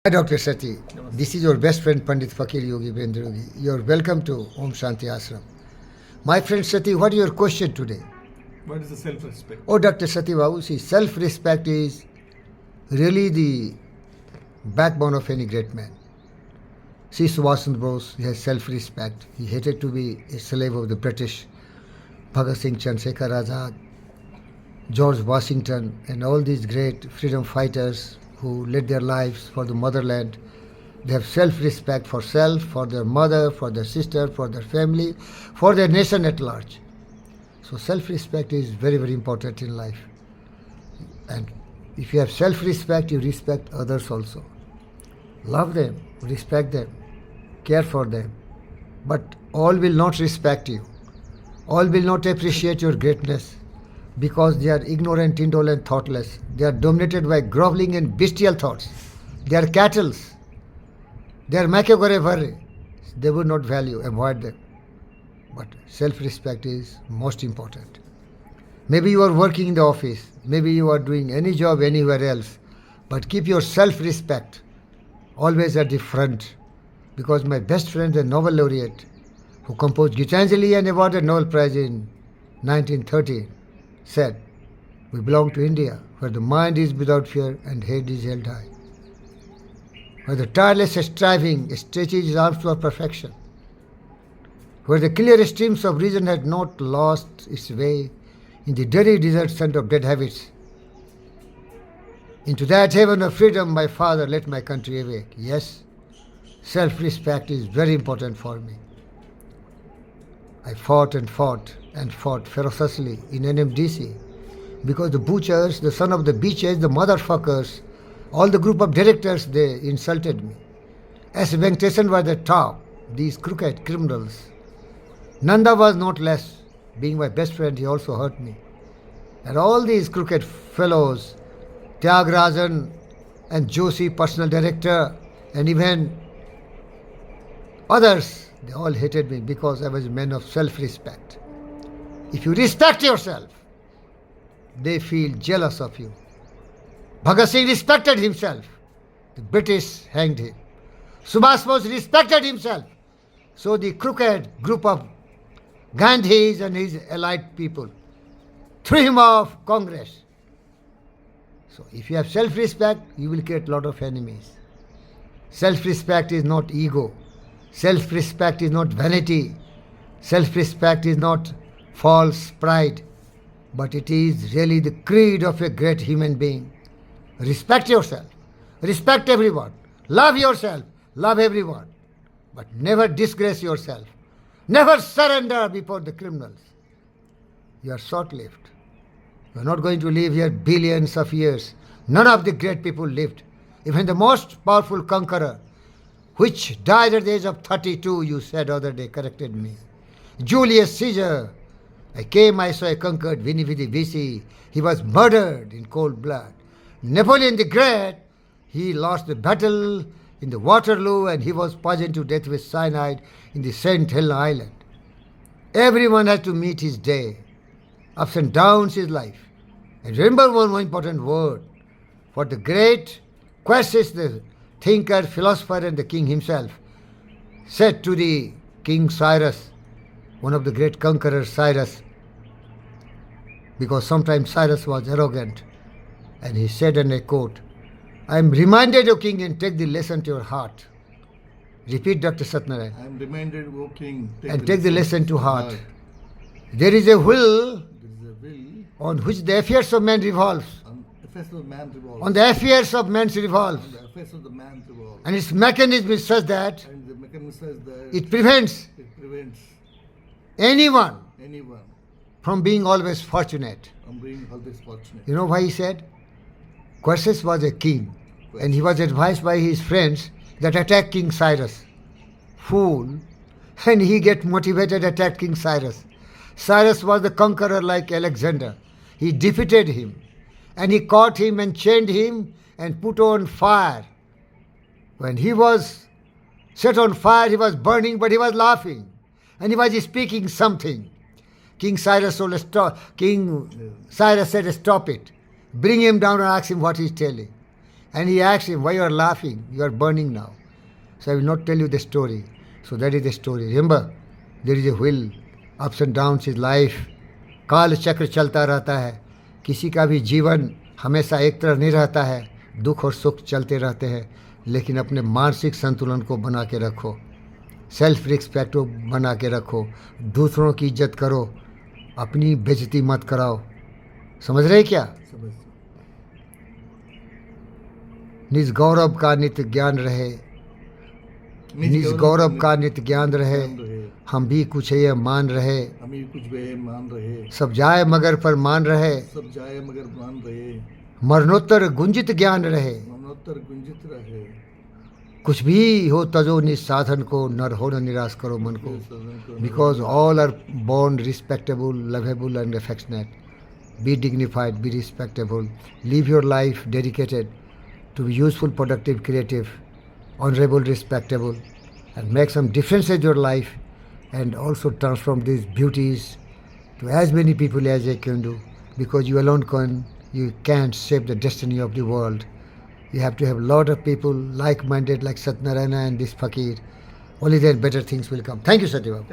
Hi, Dr. Sati. This is your best friend Pandit Fakir Yogi Bendra Yogi. You're welcome to Om Shanti Ashram. My friend Sati, what is your question today? What is the self-respect? Oh, Dr. Sati Babu, see, self-respect is really the backbone of any great man. See, Subhash Chandra Bose, he has self-respect. He hated to be a slave of the British. Bhagat Singh, Chandrasekhar Azad, George Washington, and all these great freedom fighters who led their lives for the motherland. They have self-respect for self, for their mother, for their sister, for their family, for their nation at large. So self-respect is very, very important in life. And if you have self-respect, you respect others also. Love them, respect them, care for them. But all will not respect you. All will not appreciate your greatness because they are ignorant, indolent, thoughtless. They are dominated by groveling and bestial thoughts. They are cattle. They are makegore varre. They would not value, avoid them. But self-respect is most important. Maybe you are working in the office, maybe you are doing any job anywhere else, but keep your self-respect always at the front. Because my best friend, the Nobel laureate, who composed Gitanjali and awarded Nobel Prize in 1930, said, "We belong to India, where the mind is without fear and head is held high, where the tireless striving stretches his arms toward perfection, where the clear streams of reason had not lost its way in the dirty desert sand of dead habits. Into that heaven of freedom, my father, let my country awake." Yes, self-respect is very important for me. I fought and fought and fought ferociously in NMDC because the butchers, the son of the beaches, the motherfuckers, all the group of directors, they insulted me. S. Venkatesan was the top, these crooked criminals. Nanda was not less. Being my best friend, he also hurt me. And all these crooked fellows, Tyagarajan and Joshi, personal director, and even others, they all hated me because I was a man of self-respect. If you respect yourself, they feel jealous of you. Bhagat Singh respected himself. The British hanged him. Subhash Bose respected himself. So the crooked group of Gandhis and his allied people threw him off Congress. So if you have self-respect, you will create a lot of enemies. Self-respect is not ego. Self-respect is not vanity. Self-respect is not false pride. But it is really the creed of a great human being. Respect yourself. Respect everyone. Love yourself. Love everyone. But never disgrace yourself. Never surrender before the criminals. You are short-lived. You are not going to live here billions of years. None of the great people lived. Even the most powerful conqueror, which died at the age of 32, you said other day, corrected me. Julius Caesar, I came, I saw, I conquered, Veni Vidi Vici. He was murdered in cold blood. Napoleon the Great, he lost the battle in the Waterloo and he was poisoned to death with cyanide in the St. Helena Island. Everyone has to meet his day. Ups and downs is life. And remember one more important word. For the great Croesus, the thinker, philosopher, and the king himself, said to the King Cyrus, one of the great conquerors, Cyrus, because sometimes Cyrus was arrogant, and he said, and I quote, "I am reminded, O king, and take the lesson to your heart." Repeat, Dr. Satnarayan. I am reminded, O king, And take the lesson to heart. There is a will There is a will on which the affairs of man revolves. on affairs of man revolves. On the affairs of man revolves. On the affairs of the man revolves. And its mechanism is such that And the mechanism says that it prevents it prevents anyone anyone from being always fortunate. from being always fortunate. You know why he said? Croesus was a king, and he was advised by his friends that attack King Cyrus. Fool. And he get motivated to attack King Cyrus. Cyrus was the conqueror like Alexander. He defeated him, and he caught him and chained him and put on fire. When he was set on fire, he was burning, but he was laughing, and he was speaking something. King Cyrus said, "Stop it. Bring him down and ask him what he's telling." And he asked him, why you are laughing? You are burning now. So I will not tell you the story. So that is the story. Remember, there is a wheel, ups and downs is life. काल चक्र चलता रहता है. किसी का भी जीवन हमेशा एक तरह नहीं रहता है. दुख और सुख चलते रहते हैं. लेकिन अपने मानसिक संतुलन को बना के रखो. सेल्फ रिस्पेक्ट को बना के रखो. दूसरों की इज्जत करो. अपनी बेइज्जती मत कराओ. समझ रहे क्या? समझ निज गौरव का नित्य ज्ञान रहे. निज गौरव का नित्य ज्ञान रहे. हम भी कुछ ये मान रहे. हमें कुछ वे मान रहे. सब जाए मगर पर मान रहे. सब जाए मगर मान रहे. मरणोत्तर गुंजित ज्ञान रहे. मनोत्तर गुंजित रहे. कुछ भी हो तजो निसाधन को. नर हो न निराश करो मन को. Because all are born respectable, lovable and affectionate. Be dignified, be respectable. Live your life dedicated to be useful, productive, creative, honorable, respectable, and make some difference in your life, and also transform these beauties to as many people as you can do, because you alone you can't shape the destiny of the world. You have to have a lot of people like-minded like Satyanarayana and this Fakir. Only then better things will come. Thank you, Satyabab.